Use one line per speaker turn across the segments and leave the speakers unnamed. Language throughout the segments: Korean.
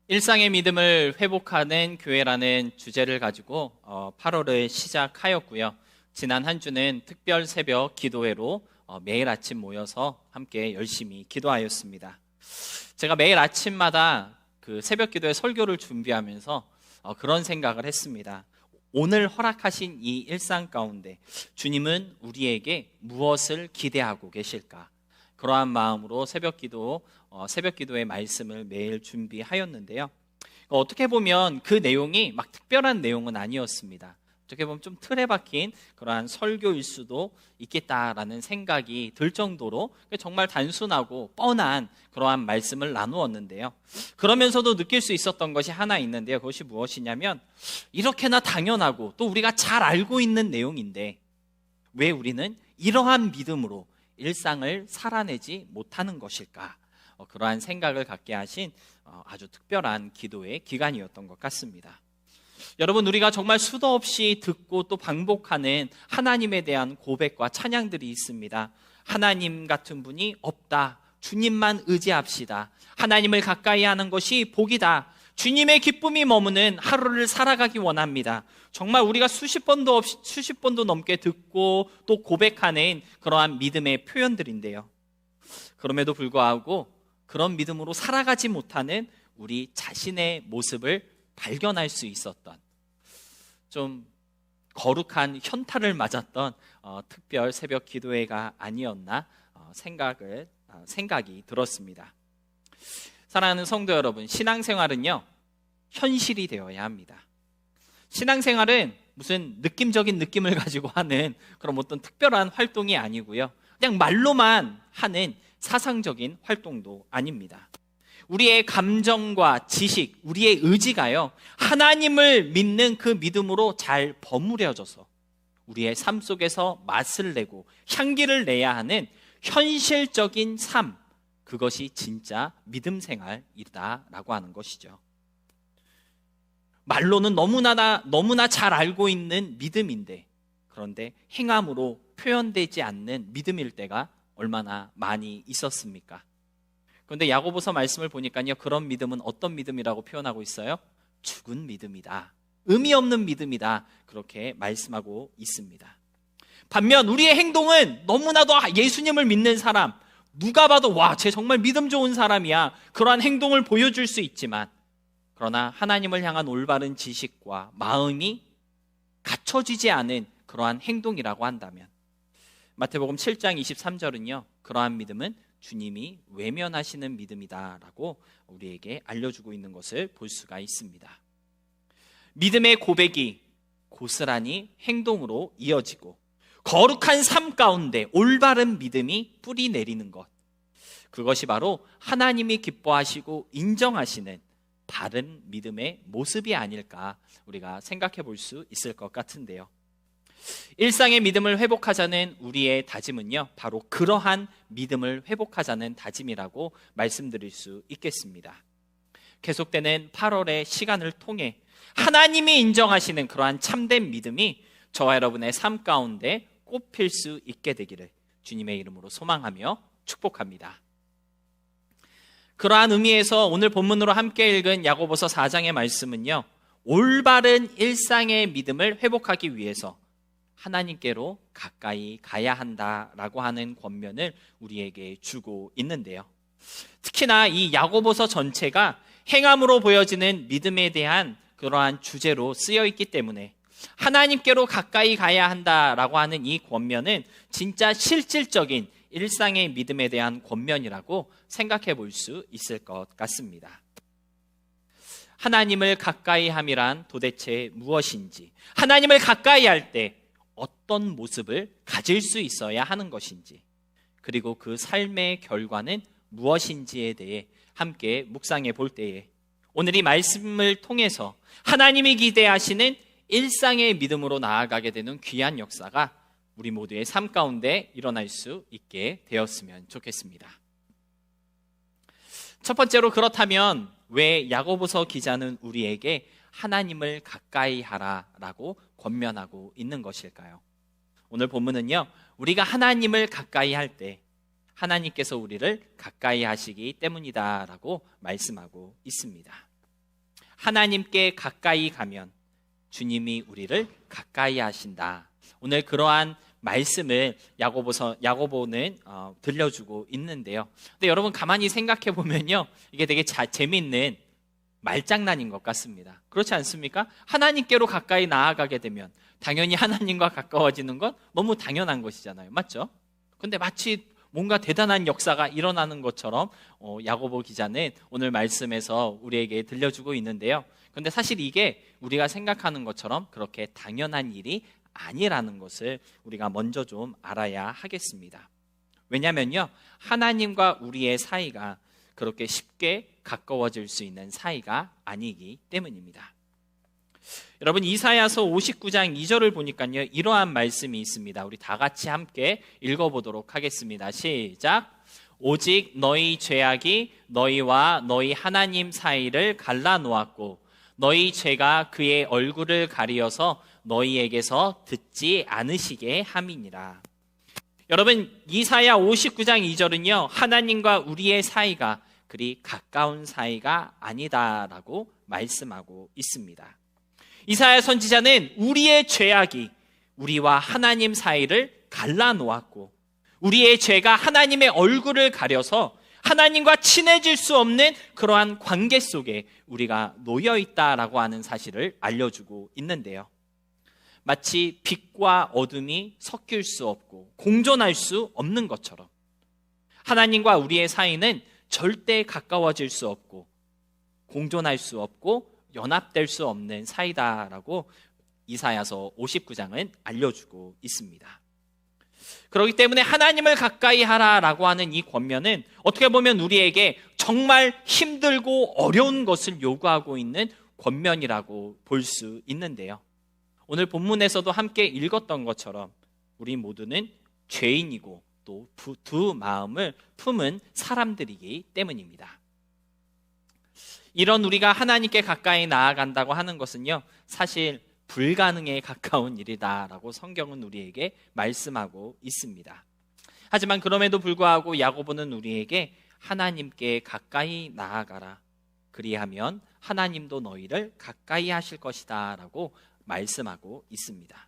일상의 믿음을 회복하는 교회라는 주제를 가지고 8월을 시작하였고요. 지난 한 주는 특별 새벽 기도회로 매일 아침 모여서 함께 열심히 기도하였습니다. 제가 매일 아침마다 그 새벽 기도회 설교를 준비하면서 그런 생각을 했습니다. 오늘 허락하신 이 일상 가운데 주님은 우리에게 무엇을 기대하고 계실까? 그러한 마음으로 새벽 기도의 말씀을 매일 준비하였는데요. 어떻게 보면 그 내용이 막 특별한 내용은 아니었습니다. 어떻게 보면 좀 틀에 박힌 그러한 설교일 수도 있겠다라는 생각이 들 정도로 정말 단순하고 뻔한 그러한 말씀을 나누었는데요. 그러면서도 느낄 수 있었던 것이 하나 있는데요. 그것이 무엇이냐면 이렇게나 당연하고 또 우리가 잘 알고 있는 내용인데 왜 우리는 이러한 믿음으로 일상을 살아내지 못하는 것일까? 그러한 생각을 갖게 하신 아주 특별한 기도의 기간이었던 것 같습니다. 여러분, 우리가 정말 수도 없이 듣고 또 반복하는 하나님에 대한 고백과 찬양들이 있습니다. 하나님 같은 분이 없다. 주님만 의지합시다. 하나님을 가까이 하는 것이 복이다. 주님의 기쁨이 머무는 하루를 살아가기 원합니다. 정말 우리가 수십 번도 넘게 듣고 또 고백하는 그러한 믿음의 표현들인데요. 그럼에도 불구하고 그런 믿음으로 살아가지 못하는 우리 자신의 모습을 발견할 수 있었던 좀 거룩한 현타를 맞았던 특별 새벽 기도회가 아니었나 생각이 들었습니다. 사랑하는 성도 여러분, 신앙생활은요 현실이 되어야 합니다. 신앙생활은 무슨 느낌적인 느낌을 가지고 하는 그런 어떤 특별한 활동이 아니고요, 그냥 말로만 하는 사상적인 활동도 아닙니다. 우리의 감정과 지식, 우리의 의지가요 하나님을 믿는 그 믿음으로 잘 버무려져서 우리의 삶 속에서 맛을 내고 향기를 내야 하는 현실적인 삶, 그것이 진짜 믿음 생활이다라고 하는 것이죠. 말로는 너무나 잘 알고 있는 믿음인데, 그런데 행함으로 표현되지 않는 믿음일 때가 얼마나 많이 있었습니까? 그런데 야고보서 말씀을 보니까요, 그런 믿음은 어떤 믿음이라고 표현하고 있어요? 죽은 믿음이다. 의미 없는 믿음이다. 그렇게 말씀하고 있습니다. 반면 우리의 행동은 너무나도 예수님을 믿는 사람, 누가 봐도 와, 쟤 정말 믿음 좋은 사람이야, 그러한 행동을 보여줄 수 있지만, 그러나 하나님을 향한 올바른 지식과 마음이 갖춰지지 않은 그러한 행동이라고 한다면, 마태복음 7장 23절은요 그러한 믿음은 주님이 외면하시는 믿음이다라고 우리에게 알려주고 있는 것을 볼 수가 있습니다. 믿음의 고백이 고스란히 행동으로 이어지고 거룩한 삶 가운데 올바른 믿음이 뿌리 내리는 것, 그것이 바로 하나님이 기뻐하시고 인정하시는 바른 믿음의 모습이 아닐까 우리가 생각해 볼 수 있을 것 같은데요. 일상의 믿음을 회복하자는 우리의 다짐은요 바로 그러한 믿음을 회복하자는 다짐이라고 말씀드릴 수 있겠습니다. 계속되는 8월의 시간을 통해 하나님이 인정하시는 그러한 참된 믿음이 저와 여러분의 삶 가운데 꽃필 수 있게 되기를 주님의 이름으로 소망하며 축복합니다. 그러한 의미에서 오늘 본문으로 함께 읽은 야고보서 4장의 말씀은요, 올바른 일상의 믿음을 회복하기 위해서 하나님께로 가까이 가야 한다라고 하는 권면을 우리에게 주고 있는데요. 특히나 이 야고보서 전체가 행함으로 보여지는 믿음에 대한 그러한 주제로 쓰여 있기 때문에 하나님께로 가까이 가야 한다라고 하는 이 권면은 진짜 실질적인 일상의 믿음에 대한 권면이라고 생각해 볼 수 있을 것 같습니다. 하나님을 가까이 함이란 도대체 무엇인지, 하나님을 가까이 할 때 어떤 모습을 가질 수 있어야 하는 것인지, 그리고 그 삶의 결과는 무엇인지에 대해 함께 묵상해 볼 때에 오늘 이 말씀을 통해서 하나님이 기대하시는 일상의 믿음으로 나아가게 되는 귀한 역사가 우리 모두의 삶 가운데 일어날 수 있게 되었으면 좋겠습니다. 첫 번째로, 그렇다면 왜 야고보서 기자는 우리에게 하나님을 가까이 하라라고 권면하고 있는 것일까요? 오늘 본문은요, 우리가 하나님을 가까이 할 때 하나님께서 우리를 가까이 하시기 때문이다라고 말씀하고 있습니다. 하나님께 가까이 가면 주님이 우리를 가까이 하신다. 오늘 그러한 말씀을 야고보는 들려주고 있는데요. 근데 여러분 가만히 생각해 보면요, 이게 되게 재미있는 말장난인 것 같습니다. 그렇지 않습니까? 하나님께로 가까이 나아가게 되면 당연히 하나님과 가까워지는 건 너무 당연한 것이잖아요. 맞죠? 근데 마치 뭔가 대단한 역사가 일어나는 것처럼 야고보 기자는 오늘 말씀에서 우리에게 들려주고 있는데요. 근데 사실 이게 우리가 생각하는 것처럼 그렇게 당연한 일이 아니라는 것을 우리가 먼저 좀 알아야 하겠습니다. 왜냐면요, 하나님과 우리의 사이가 그렇게 쉽게 가까워질 수 있는 사이가 아니기 때문입니다. 여러분, 이사야서 59장 2절을 보니까요, 이러한 말씀이 있습니다. 우리 다 같이 함께 읽어보도록 하겠습니다. 시작. 오직 너희 죄악이 너희와 너희 하나님 사이를 갈라놓았고 너희 죄가 그의 얼굴을 가리어서 너희에게서 듣지 않으시게 함이니라. 여러분, 이사야 59장 2절은요, 하나님과 우리의 사이가 그리 가까운 사이가 아니다라고 말씀하고 있습니다. 이사야 선지자는 우리의 죄악이 우리와 하나님 사이를 갈라놓았고 우리의 죄가 하나님의 얼굴을 가려서 하나님과 친해질 수 없는 그러한 관계 속에 우리가 놓여 있다라고 하는 사실을 알려주고 있는데요. 마치 빛과 어둠이 섞일 수 없고 공존할 수 없는 것처럼 하나님과 우리의 사이는 절대 가까워질 수 없고 공존할 수 없고 연합될 수 없는 사이다라고 이사야서 59장은 알려주고 있습니다. 그렇기 때문에 하나님을 가까이 하라라고 하는 이 권면은 어떻게 보면 우리에게 정말 힘들고 어려운 것을 요구하고 있는 권면이라고 볼 수 있는데요. 오늘 본문에서도 함께 읽었던 것처럼 우리 모두는 죄인이고 또 두 마음을 품은 사람들이기 때문입니다. 이런 우리가 하나님께 가까이 나아간다고 하는 것은요, 사실 불가능에 가까운 일이다라고 성경은 우리에게 말씀하고 있습니다. 하지만 그럼에도 불구하고 야고보는 우리에게 하나님께 가까이 나아가라. 그리하면 하나님도 너희를 가까이 하실 것이다 라고 말씀하고 있습니다.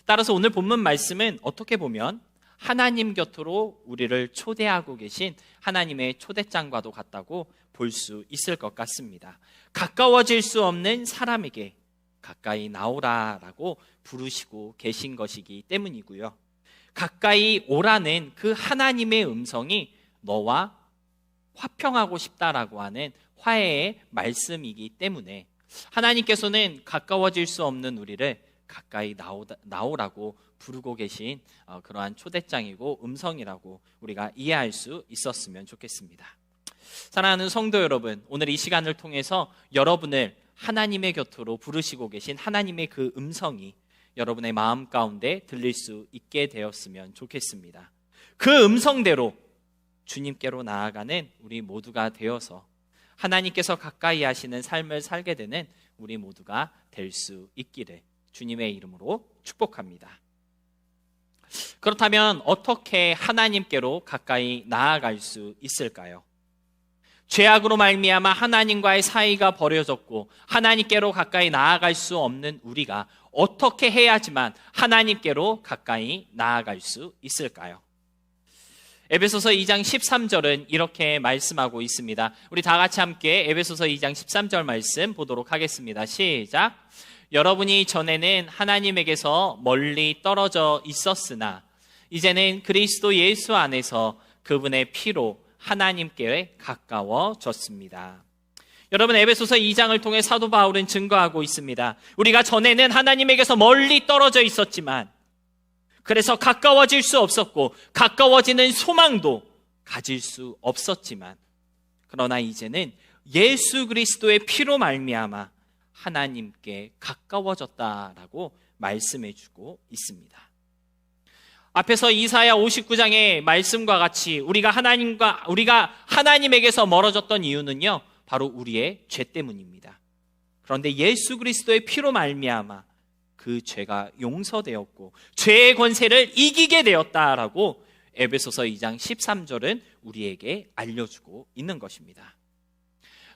따라서 오늘 본문 말씀은 어떻게 보면 하나님 곁으로 우리를 초대하고 계신 하나님의 초대장과도 같다고 볼 수 있을 것 같습니다. 가까워질 수 없는 사람에게 가까이 나오라라고 부르시고 계신 것이기 때문이고요. 가까이 오라는 그 하나님의 음성이 너와 화평하고 싶다라고 하는 화해의 말씀이기 때문에 하나님께서는 가까워질 수 없는 우리를 가까이 나오라고 부르고 계신 그러한 초대장이고 음성이라고 우리가 이해할 수 있었으면 좋겠습니다. 사랑하는 성도 여러분, 오늘 이 시간을 통해서 여러분을 하나님의 곁으로 부르시고 계신 하나님의 그 음성이 여러분의 마음 가운데 들릴 수 있게 되었으면 좋겠습니다. 그 음성대로 주님께로 나아가는 우리 모두가 되어서 하나님께서 가까이 하시는 삶을 살게 되는 우리 모두가 될 수 있기를 주님의 이름으로 축복합니다. 그렇다면 어떻게 하나님께로 가까이 나아갈 수 있을까요? 죄악으로 말미암아 하나님과의 사이가 버려졌고 하나님께로 가까이 나아갈 수 없는 우리가 어떻게 해야지만 하나님께로 가까이 나아갈 수 있을까요? 에베소서 2장 13절은 이렇게 말씀하고 있습니다. 우리 다 같이 함께 에베소서 2장 13절 말씀 보도록 하겠습니다. 시작. 여러분이 전에는 하나님에게서 멀리 떨어져 있었으나 이제는 그리스도 예수 안에서 그분의 피로 하나님께 가까워졌습니다. 여러분, 에베소서 2장을 통해 사도 바울은 증거하고 있습니다. 우리가 전에는 하나님에게서 멀리 떨어져 있었지만 그래서 가까워질 수 없었고 가까워지는 소망도 가질 수 없었지만 그러나 이제는 예수 그리스도의 피로 말미암아 하나님께 가까워졌다라고 말씀해주고 있습니다. 앞에서 이사야 59장의 말씀과 같이 우리가 하나님에게서 멀어졌던 이유는요, 바로 우리의 죄 때문입니다. 그런데 예수 그리스도의 피로 말미암아 그 죄가 용서되었고 죄의 권세를 이기게 되었다라고 에베소서 2장 13절은 우리에게 알려주고 있는 것입니다.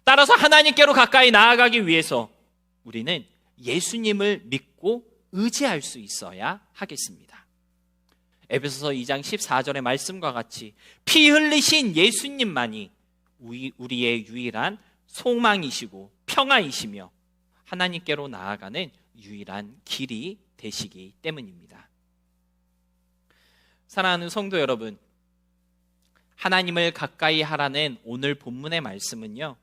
따라서 하나님께로 가까이 나아가기 위해서 우리는 예수님을 믿고 의지할 수 있어야 하겠습니다. 에베소서 2장 14절의 말씀과 같이 피 흘리신 예수님만이 우리의 유일한 소망이시고 평화이시며 하나님께로 나아가는 유일한 길이 되시기 때문입니다. 사랑하는 성도 여러분, 하나님을 가까이 하라는 오늘 본문의 말씀은요,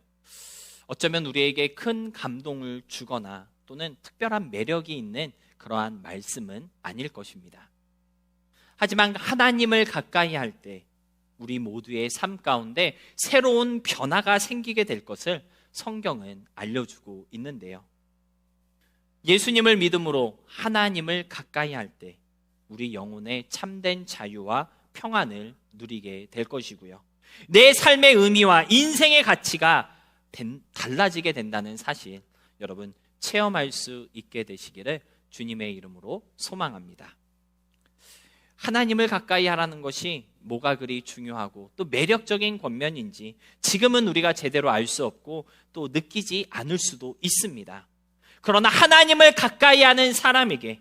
어쩌면 우리에게 큰 감동을 주거나 또는 특별한 매력이 있는 그러한 말씀은 아닐 것입니다. 하지만 하나님을 가까이 할 때 우리 모두의 삶 가운데 새로운 변화가 생기게 될 것을 성경은 알려주고 있는데요. 예수님을 믿음으로 하나님을 가까이 할 때 우리 영혼의 참된 자유와 평안을 누리게 될 것이고요. 내 삶의 의미와 인생의 가치가 달라지게 된다는 사실, 여러분 체험할 수 있게 되시기를 주님의 이름으로 소망합니다. 하나님을 가까이 하라는 것이 뭐가 그리 중요하고 또 매력적인 권면인지 지금은 우리가 제대로 알 수 없고 또 느끼지 않을 수도 있습니다. 그러나 하나님을 가까이 하는 사람에게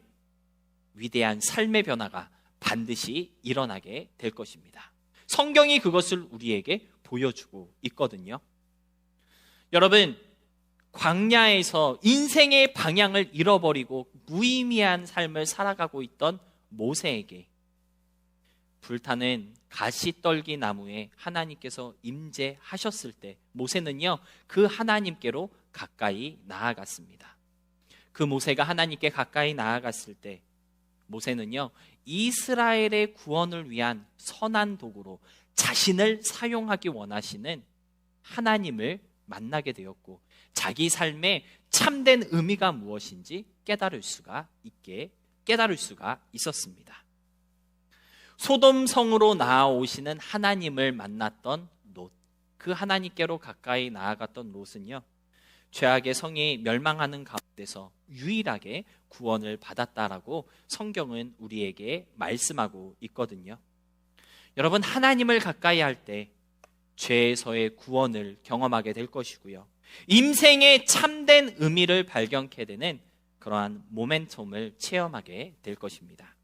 위대한 삶의 변화가 반드시 일어나게 될 것입니다. 성경이 그것을 우리에게 보여주고 있거든요. 여러분, 광야에서 인생의 방향을 잃어버리고 무의미한 삶을 살아가고 있던 모세에게 불타는 가시떨기 나무에 하나님께서 임재하셨을 때 모세는요, 그 하나님께로 가까이 나아갔습니다. 그 모세가 하나님께 가까이 나아갔을 때 모세는요, 이스라엘의 구원을 위한 선한 도구로 자신을 사용하기 원하시는 하나님을 만나게 되었고 자기 삶의 참된 의미가 무엇인지 깨달을 수가 있었습니다. 소돔 성으로 나아오시는 하나님을 만났던 롯, 그 하나님께로 가까이 나아갔던 롯은요, 죄악의 성이 멸망하는 가운데서 유일하게 구원을 받았다라고 성경은 우리에게 말씀하고 있거든요. 여러분, 하나님을 가까이 할 때 죄에서의 구원을 경험하게 될 것이고요, 인생의 참된 의미를 발견케 되는 그러한 모멘텀을 체험하게 될 것입니다.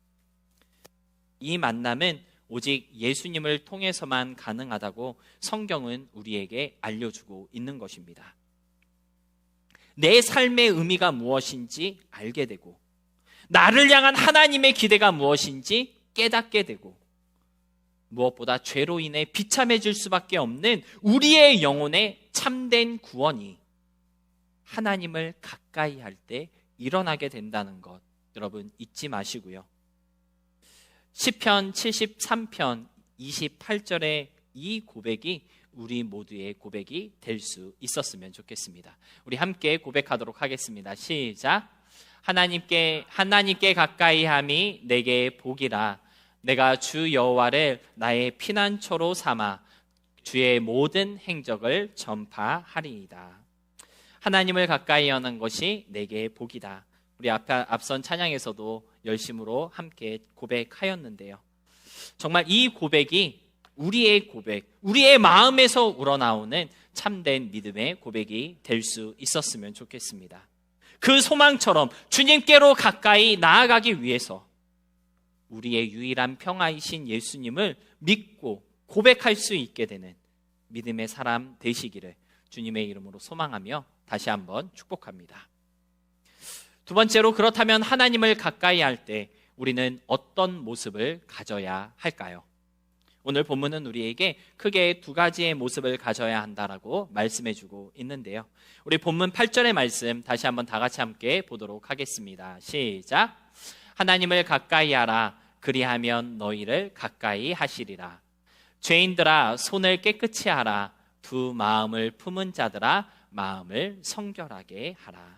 이 만남은 오직 예수님을 통해서만 가능하다고 성경은 우리에게 알려주고 있는 것입니다. 내 삶의 의미가 무엇인지 알게 되고 나를 향한 하나님의 기대가 무엇인지 깨닫게 되고 무엇보다 죄로 인해 비참해질 수밖에 없는 우리의 영혼의 참된 구원이 하나님을 가까이 할 때 일어나게 된다는 것, 여러분 잊지 마시고요. 시편 73편 28절의 이 고백이 우리 모두의 고백이 될 수 있었으면 좋겠습니다. 우리 함께 고백하도록 하겠습니다. 시작. 하나님께 가까이 함이 내게 복이라. 내가 주 여호와를 나의 피난처로 삼아 주의 모든 행적을 전파하리이다. 하나님을 가까이 하는 것이 내게 복이다. 우리 앞선 찬양에서도 열심으로 함께 고백하였는데요. 정말 이 고백이 우리의 고백, 우리의 마음에서 우러나오는 참된 믿음의 고백이 될 수 있었으면 좋겠습니다. 그 소망처럼 주님께로 가까이 나아가기 위해서 우리의 유일한 평화이신 예수님을 믿고 고백할 수 있게 되는 믿음의 사람 되시기를 주님의 이름으로 소망하며 다시 한번 축복합니다. 두 번째로, 그렇다면 하나님을 가까이 할 때 우리는 어떤 모습을 가져야 할까요? 오늘 본문은 우리에게 크게 두 가지의 모습을 가져야 한다라고 말씀해주고 있는데요. 우리 본문 8절의 말씀 다시 한번 다 같이 함께 보도록 하겠습니다. 시작. 하나님을 가까이 하라. 그리하면 너희를 가까이 하시리라. 죄인들아, 손을 깨끗이 하라. 두 마음을 품은 자들아, 마음을 성결하게 하라.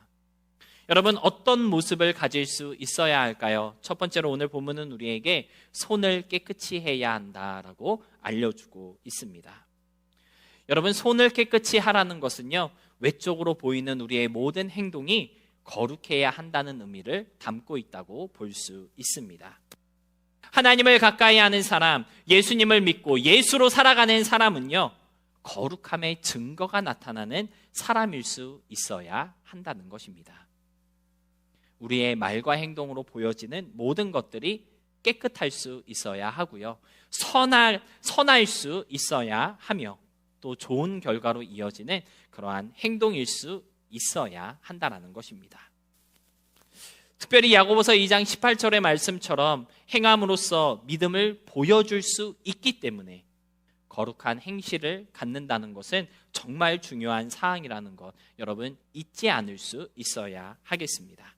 여러분, 어떤 모습을 가질 수 있어야 할까요? 첫 번째로 오늘 본문은 우리에게 손을 깨끗이 해야 한다라고 알려주고 있습니다. 여러분, 손을 깨끗이 하라는 것은요, 외적으로 보이는 우리의 모든 행동이 거룩해야 한다는 의미를 담고 있다고 볼 수 있습니다. 하나님을 가까이 하는 사람, 예수님을 믿고 예수로 살아가는 사람은요, 거룩함의 증거가 나타나는 사람일 수 있어야 한다는 것입니다. 우리의 말과 행동으로 보여지는 모든 것들이 깨끗할 수 있어야 하고요. 선할 수 있어야 하며 또 좋은 결과로 이어지는 그러한 행동일 수 있어야 한다는 것입니다. 특별히 야고보서 2장 18절의 말씀처럼 행함으로써 믿음을 보여줄 수 있기 때문에 거룩한 행실을 갖는다는 것은 정말 중요한 사항이라는 것, 여러분 잊지 않을 수 있어야 하겠습니다.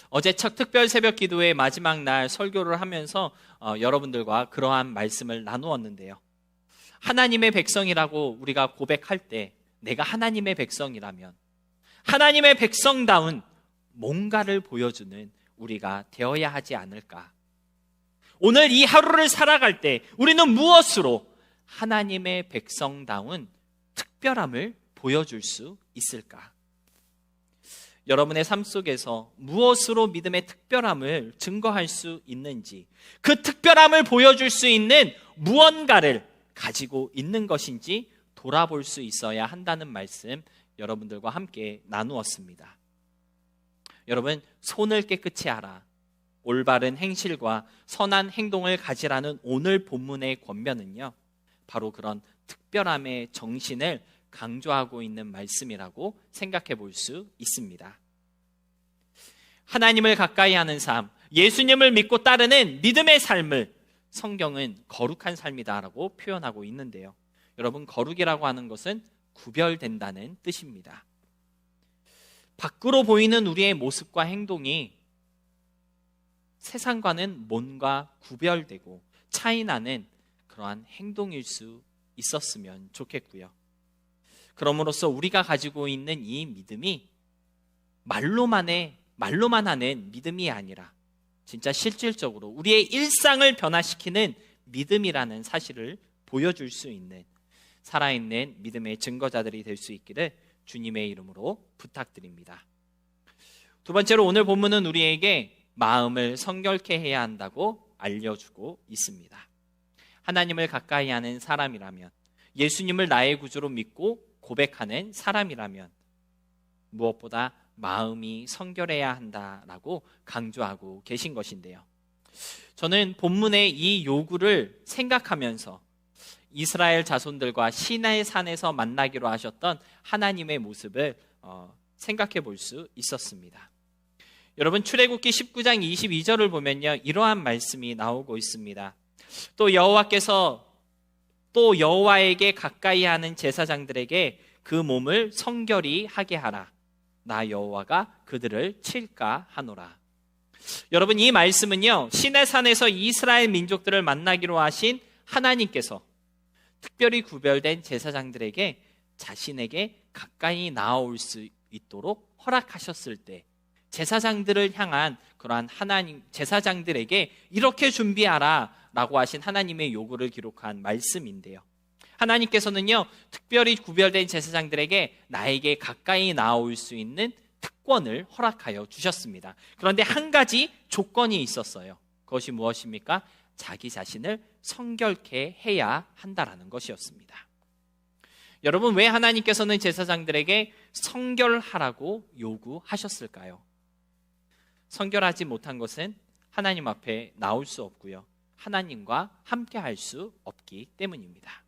어제 첫 특별 새벽 기도의 마지막 날 설교를 하면서 여러분들과 그러한 말씀을 나누었는데요. 하나님의 백성이라고 우리가 고백할 때 내가 하나님의 백성이라면 하나님의 백성다운 뭔가를 보여주는 우리가 되어야 하지 않을까? 오늘 이 하루를 살아갈 때 우리는 무엇으로 하나님의 백성다운 특별함을 보여줄 수 있을까? 여러분의 삶 속에서 무엇으로 믿음의 특별함을 증거할 수 있는지, 그 특별함을 보여줄 수 있는 무언가를 가지고 있는 것인지 돌아볼 수 있어야 한다는 말씀 여러분들과 함께 나누었습니다. 여러분, 손을 깨끗이 하라, 올바른 행실과 선한 행동을 가지라는 오늘 본문의 권면은요, 바로 그런 특별함의 정신을 강조하고 있는 말씀이라고 생각해 볼 수 있습니다. 하나님을 가까이 하는 삶, 예수님을 믿고 따르는 믿음의 삶을 성경은 거룩한 삶이다라고 표현하고 있는데요. 여러분, 거룩이라고 하는 것은 구별된다는 뜻입니다. 밖으로 보이는 우리의 모습과 행동이 세상과는 뭔가 구별되고 차이나는 그러한 행동일 수 있었으면 좋겠고요. 그럼으로써 우리가 가지고 있는 이 믿음이 말로만 하는 믿음이 아니라 진짜 실질적으로 우리의 일상을 변화시키는 믿음이라는 사실을 보여줄 수 있는 살아있는 믿음의 증거자들이 될 수 있기를 주님의 이름으로 부탁드립니다. 두 번째로 오늘 본문은 우리에게 마음을 성결케 해야 한다고 알려주고 있습니다. 하나님을 가까이 하는 사람이라면, 예수님을 나의 구주로 믿고 고백하는 사람이라면 무엇보다 마음이 성결해야 한다라고 강조하고 계신 것인데요. 저는 본문의 이 요구를 생각하면서 이스라엘 자손들과 시나이 산에서 만나기로 하셨던 하나님의 모습을 생각해 볼 수 있었습니다. 여러분, 출애굽기 19장 22절을 보면요, 이러한 말씀이 나오고 있습니다. 또 여호와에게 가까이 하는 제사장들에게 그 몸을 성결히 하게 하라. 나 여호와가 그들을 칠까 하노라. 여러분, 이 말씀은요, 시내산에서 이스라엘 민족들을 만나기로 하신 하나님께서 특별히 구별된 제사장들에게 자신에게 가까이 나아올 수 있도록 허락하셨을 때 제사장들을 향한 그러한 하나님, 제사장들에게 이렇게 준비하라 라고 하신 하나님의 요구를 기록한 말씀인데요. 하나님께서는요, 특별히 구별된 제사장들에게 나에게 가까이 나아올 수 있는 특권을 허락하여 주셨습니다. 그런데 한 가지 조건이 있었어요. 그것이 무엇입니까? 자기 자신을 성결케 해야 한다라는 것이었습니다. 여러분, 왜 하나님께서는 제사장들에게 성결하라고 요구하셨을까요? 성결하지 못한 것은 하나님 앞에 나올 수 없고요, 하나님과 함께 할 수 없기 때문입니다.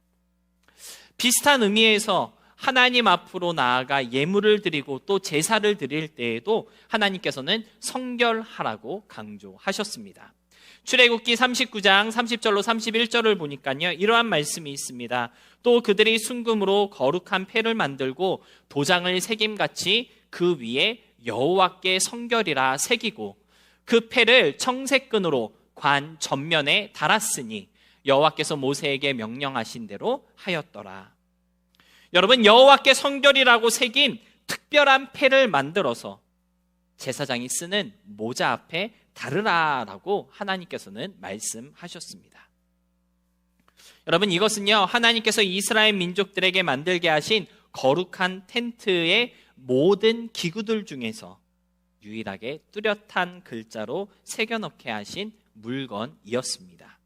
비슷한 의미에서 하나님 앞으로 나아가 예물을 드리고 또 제사를 드릴 때에도 하나님께서는 성결하라고 강조하셨습니다. 출애굽기 39장 30절로 31절을 보니까요, 이러한 말씀이 있습니다. 또 그들이 순금으로 거룩한 패를 만들고 도장을 새김같이 그 위에 여호와께 성결이라 새기고 그 패를 청색끈으로 관 전면에 달았으니 여호와께서 모세에게 명령하신 대로 하였더라. 여러분, 여호와께 성결이라고 새긴 특별한 패를 만들어서 제사장이 쓰는 모자 앞에 다르라라고 하나님께서는 말씀하셨습니다. 여러분, 이것은요, 하나님께서 이스라엘 민족들에게 만들게 하신 거룩한 텐트의 모든 기구들 중에서 유일하게 뚜렷한 글자로 새겨넣게 하신 물건이었습니다.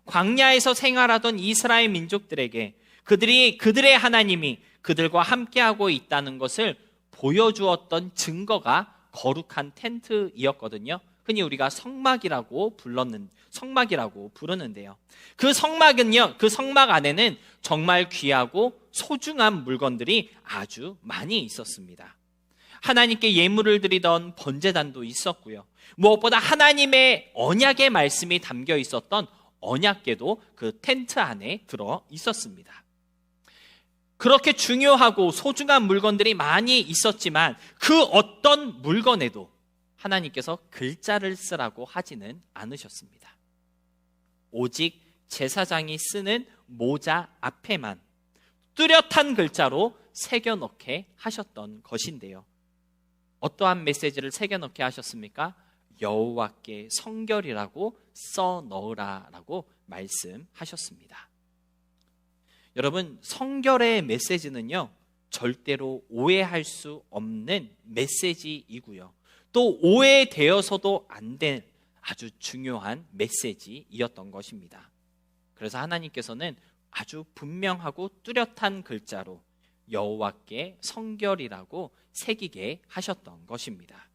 광야에서 생활하던 이스라엘 민족들에게 그들의 하나님이 그들과 함께하고 있다는 것을 보여주었던 증거가 거룩한 텐트이었거든요. 흔히 우리가 성막이라고 부르는데요. 그 성막은요, 그 성막 안에는 정말 귀하고 소중한 물건들이 아주 많이 있었습니다. 하나님께 예물을 드리던 번제단도 있었고요. 무엇보다 하나님의 언약의 말씀이 담겨 있었던 언약궤도 그 텐트 안에 들어 있었습니다. 그렇게 중요하고 소중한 물건들이 많이 있었지만 그 어떤 물건에도 하나님께서 글자를 쓰라고 하지는 않으셨습니다. 오직 제사장이 쓰는 모자 앞에만 뚜렷한 글자로 새겨넣게 하셨던 것인데요. 어떠한 메시지를 새겨넣게 하셨습니까? 여호와께 성결이라고 써넣으라라고 말씀하셨습니다. 여러분, 성결의 메시지는요, 절대로 오해할 수 없는 메시지이고요. 또 오해되어서도 안 될 아주 중요한 메시지이었던 것입니다. 그래서 하나님께서는 아주 분명하고 뚜렷한 글자로 여호와께 성결이라고 새기게 하셨던 것입니다.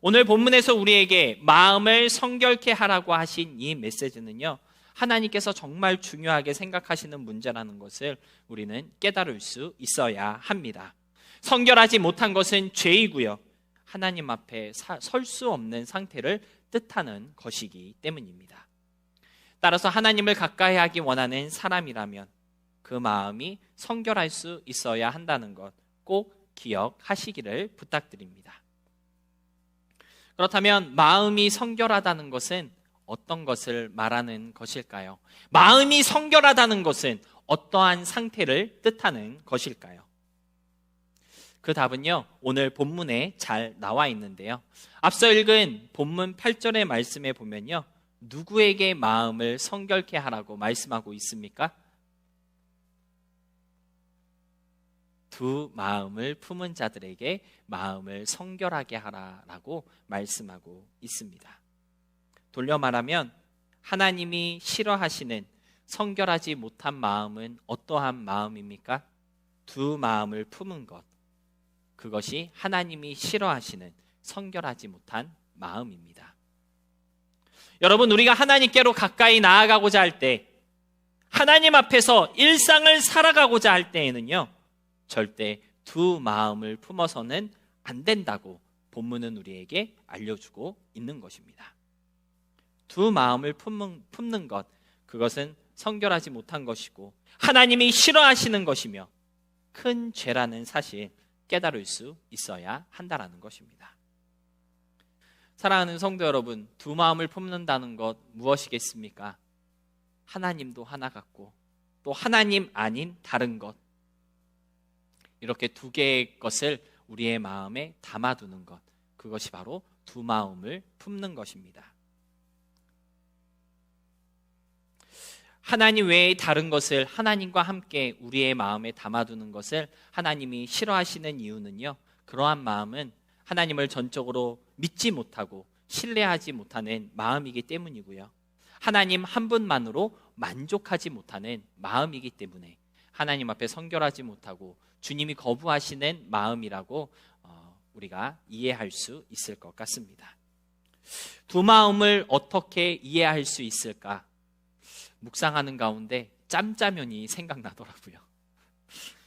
오늘 본문에서 우리에게 마음을 성결케 하라고 하신 이 메시지는요, 하나님께서 정말 중요하게 생각하시는 문제라는 것을 우리는 깨달을 수 있어야 합니다. 성결하지 못한 것은 죄이고요, 하나님 앞에 설 수 없는 상태를 뜻하는 것이기 때문입니다. 따라서 하나님을 가까이 하기 원하는 사람이라면 그 마음이 성결할 수 있어야 한다는 것 꼭 기억하시기를 부탁드립니다. 그렇다면 마음이 성결하다는 것은 어떤 것을 말하는 것일까요? 마음이 성결하다는 것은 어떠한 상태를 뜻하는 것일까요? 그 답은요, 오늘 본문에 잘 나와 있는데요. 앞서 읽은 본문 8절의 말씀에 보면요, 누구에게 마음을 성결케 하라고 말씀하고 있습니까? 두 마음을 품은 자들에게 마음을 성결하게 하라라고 말씀하고 있습니다. 돌려 말하면 하나님이 싫어하시는 성결하지 못한 마음은 어떠한 마음입니까? 두 마음을 품은 것, 그것이 하나님이 싫어하시는 성결하지 못한 마음입니다. 여러분, 우리가 하나님께로 가까이 나아가고자 할 때, 하나님 앞에서 일상을 살아가고자 할 때에는요, 절대 두 마음을 품어서는 안 된다고 본문은 우리에게 알려주고 있는 것입니다. 두 마음을 품는 것, 그것은 성결하지 못한 것이고 하나님이 싫어하시는 것이며 큰 죄라는 사실 깨달을 수 있어야 한다는 것입니다. 사랑하는 성도 여러분, 두 마음을 품는다는 것 무엇이겠습니까? 하나님도 하나 같고 또 하나님 아닌 다른 것, 이렇게 두 개의 것을 우리의 마음에 담아두는 것, 그것이 바로 두 마음을 품는 것입니다. 하나님 외의 다른 것을 하나님과 함께 우리의 마음에 담아두는 것을 하나님이 싫어하시는 이유는요, 그러한 마음은 하나님을 전적으로 믿지 못하고 신뢰하지 못하는 마음이기 때문이고요, 하나님 한 분만으로 만족하지 못하는 마음이기 때문에 하나님 앞에 성결하지 못하고 주님이 거부하시는 마음이라고 우리가 이해할 수 있을 것 같습니다. 두 마음을 어떻게 이해할 수 있을까? 묵상하는 가운데 짬짜면이 생각나더라고요.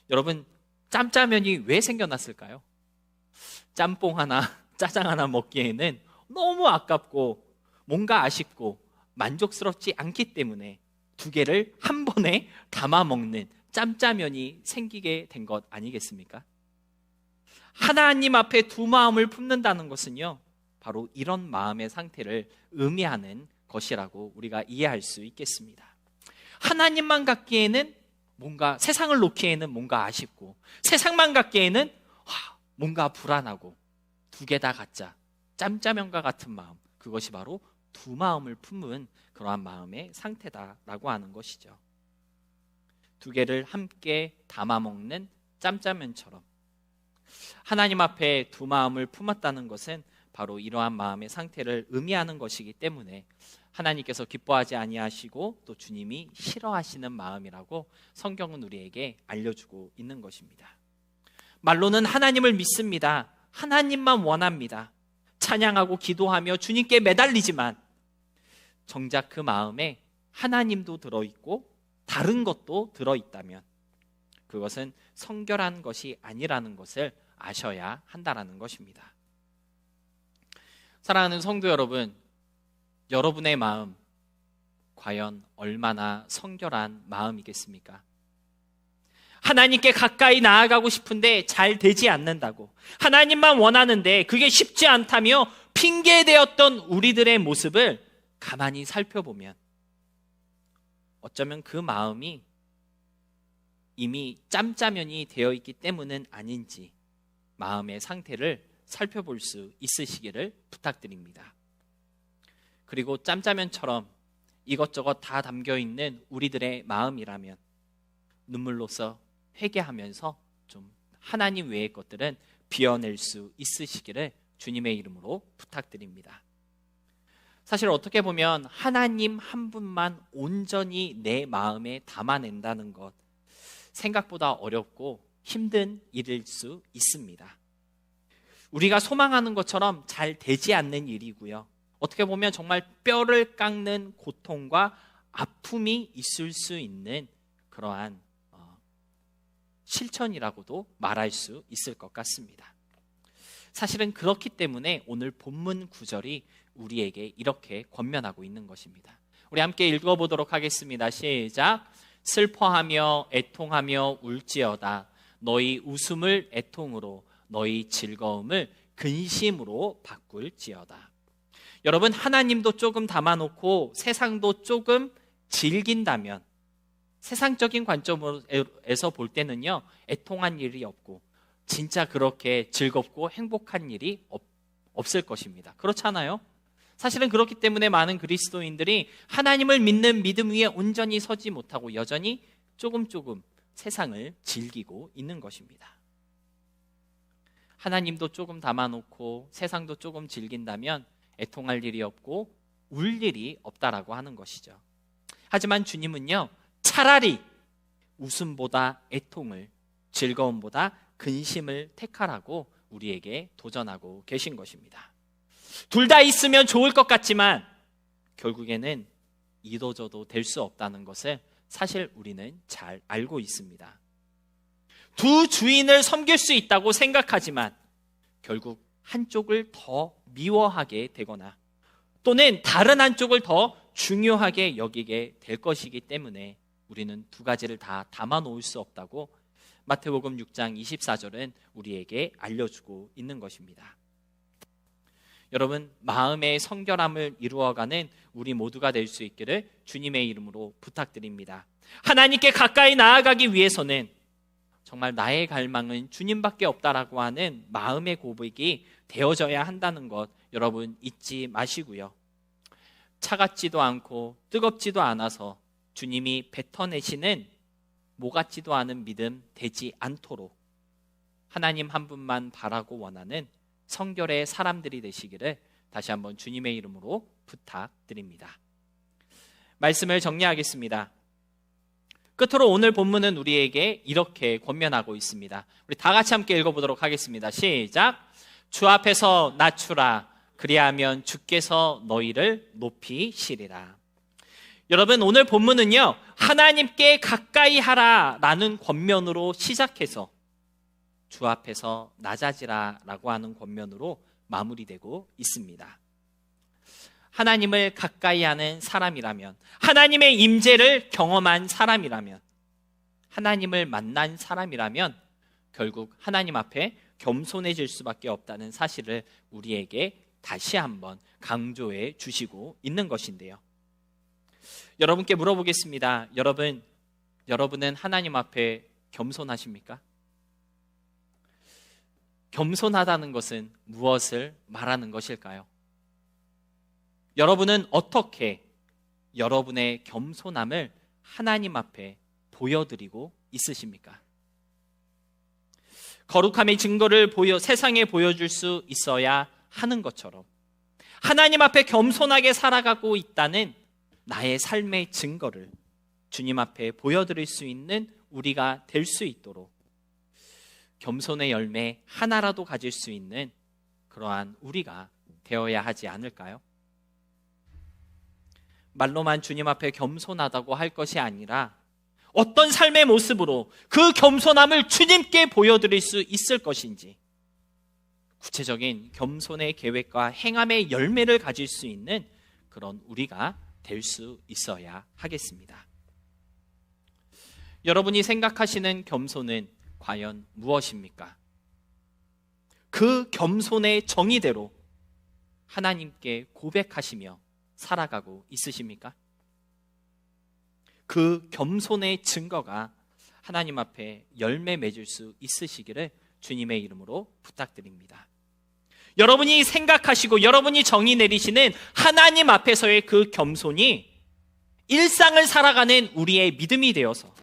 여러분, 짬짜면이 왜 생겨났을까요? 짬뽕 하나, 짜장 하나 먹기에는 너무 아깝고 뭔가 아쉽고 만족스럽지 않기 때문에 두 개를 한 번에 담아 먹는 짬짜면이 생기게 된 것 아니겠습니까? 하나님 앞에 두 마음을 품는다는 것은요, 바로 이런 마음의 상태를 의미하는 것이라고 우리가 이해할 수 있겠습니다. 하나님만 갖기에는 뭔가, 세상을 놓기에는 뭔가 아쉽고 세상만 갖기에는 뭔가 불안하고 두 개 다 가짜, 짬짜면과 같은 마음, 그것이 바로 두 마음을 품은 그러한 마음의 상태다라고 하는 것이죠. 두 개를 함께 담아먹는 짬짜면처럼 하나님 앞에 두 마음을 품었다는 것은 바로 이러한 마음의 상태를 의미하는 것이기 때문에 하나님께서 기뻐하지 아니하시고 또 주님이 싫어하시는 마음이라고 성경은 우리에게 알려주고 있는 것입니다. 말로는 하나님을 믿습니다. 하나님만 원합니다. 찬양하고 기도하며 주님께 매달리지만 정작 그 마음에 하나님도 들어있고 다른 것도 들어있다면 그것은 성결한 것이 아니라는 것을 아셔야 한다는 것입니다. 사랑하는 성도 여러분, 여러분의 마음 과연 얼마나 성결한 마음이겠습니까? 하나님께 가까이 나아가고 싶은데 잘 되지 않는다고, 하나님만 원하는데 그게 쉽지 않다며 핑계대었던 우리들의 모습을 가만히 살펴보면 어쩌면 그 마음이 이미 짬짜면이 되어 있기 때문은 아닌지 마음의 상태를 살펴볼 수 있으시기를 부탁드립니다. 그리고 짬짜면처럼 이것저것 다 담겨있는 우리들의 마음이라면 눈물로써 회개하면서 좀 하나님 외의 것들은 비워낼 수 있으시기를 주님의 이름으로 부탁드립니다. 사실 어떻게 보면 하나님 한 분만 온전히 내 마음에 담아낸다는 것 생각보다 어렵고 힘든 일일 수 있습니다. 우리가 소망하는 것처럼 잘 되지 않는 일이고요. 어떻게 보면 정말 뼈를 깎는 고통과 아픔이 있을 수 있는 그러한 실천이라고도 말할 수 있을 것 같습니다. 사실은 그렇기 때문에 오늘 본문 구절이 우리에게 이렇게 권면하고 있는 것입니다. 우리 함께 읽어보도록 하겠습니다. 시작. 슬퍼하며 애통하며 울지어다. 너희 웃음을 애통으로, 너희 즐거움을 근심으로 바꿀지어다. 여러분, 하나님도 조금 담아놓고 세상도 조금 즐긴다면, 세상적인 관점에서 볼 때는요, 애통한 일이 없고 진짜 그렇게 즐겁고 행복한 일이 없을 것입니다. 그렇잖아요? 사실은 그렇기 때문에 많은 그리스도인들이 하나님을 믿는 믿음 위에 온전히 서지 못하고 여전히 조금 세상을 즐기고 있는 것입니다. 하나님도 조금 담아놓고 세상도 조금 즐긴다면 애통할 일이 없고 울 일이 없다라고 하는 것이죠. 하지만 주님은요, 차라리 웃음보다 애통을, 즐거움보다 근심을 택하라고 우리에게 도전하고 계신 것입니다. 둘 다 있으면 좋을 것 같지만 결국에는 이도저도 될 수 없다는 것을 사실 우리는 잘 알고 있습니다. 두 주인을 섬길 수 있다고 생각하지만 결국 한쪽을 더 미워하게 되거나 또는 다른 한쪽을 더 중요하게 여기게 될 것이기 때문에 우리는 두 가지를 다 담아놓을 수 없다고 마태복음 6장 24절은 우리에게 알려주고 있는 것입니다. 여러분, 마음의 성결함을 이루어가는 우리 모두가 될 수 있기를 주님의 이름으로 부탁드립니다. 하나님께 가까이 나아가기 위해서는 정말 나의 갈망은 주님밖에 없다라고 하는 마음의 고백이 되어져야 한다는 것 여러분 잊지 마시고요. 차갑지도 않고 뜨겁지도 않아서 주님이 뱉어내시는 모 같지도 않은 믿음 되지 않도록 하나님 한 분만 바라고 원하는 성결의 사람들이 되시기를 다시 한번 주님의 이름으로 부탁드립니다. 말씀을 정리하겠습니다. 끝으로 오늘 본문은 우리에게 이렇게 권면하고 있습니다. 우리 다 같이 함께 읽어보도록 하겠습니다. 시작. 주 앞에서 낮추라. 그리하면 주께서 너희를 높이시리라. 여러분, 오늘 본문은요, 하나님께 가까이 하라라는 권면으로 시작해서 주 앞에서 낮아지라 라고 하는 권면으로 마무리되고 있습니다. 하나님을 가까이 하는 사람이라면, 하나님의 임재를 경험한 사람이라면, 하나님을 만난 사람이라면 결국 하나님 앞에 겸손해질 수밖에 없다는 사실을 우리에게 다시 한번 강조해 주시고 있는 것인데요. 여러분께 물어보겠습니다. 여러분은 하나님 앞에 겸손하십니까? 겸손하다는 것은 무엇을 말하는 것일까요? 여러분은 어떻게 여러분의 겸손함을 하나님 앞에 보여드리고 있으십니까? 거룩함의 증거를 세상에 보여줄 수 있어야 하는 것처럼 하나님 앞에 겸손하게 살아가고 있다는 나의 삶의 증거를 주님 앞에 보여드릴 수 있는 우리가 될 수 있도록 겸손의 열매 하나라도 가질 수 있는 그러한 우리가 되어야 하지 않을까요? 말로만 주님 앞에 겸손하다고 할 것이 아니라 어떤 삶의 모습으로 그 겸손함을 주님께 보여드릴 수 있을 것인지 구체적인 겸손의 계획과 행함의 열매를 가질 수 있는 그런 우리가 될 수 있어야 하겠습니다. 여러분이 생각하시는 겸손은 과연 무엇입니까? 그 겸손의 정의대로 하나님께 고백하시며 살아가고 있으십니까? 그 겸손의 증거가 하나님 앞에 열매 맺을 수 있으시기를 주님의 이름으로 부탁드립니다. 여러분이 생각하시고 여러분이 정의 내리시는 하나님 앞에서의 그 겸손이 일상을 살아가는 우리의 믿음이 되어서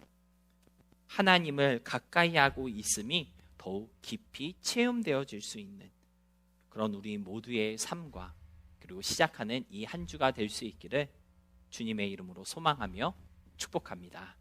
하나님을 가까이 하고 있음이 더욱 깊이 체험되어질 수 있는 그런 우리 모두의 삶과 그리고 시작하는 이 한 주가 될 수 있기를 주님의 이름으로 소망하며 축복합니다.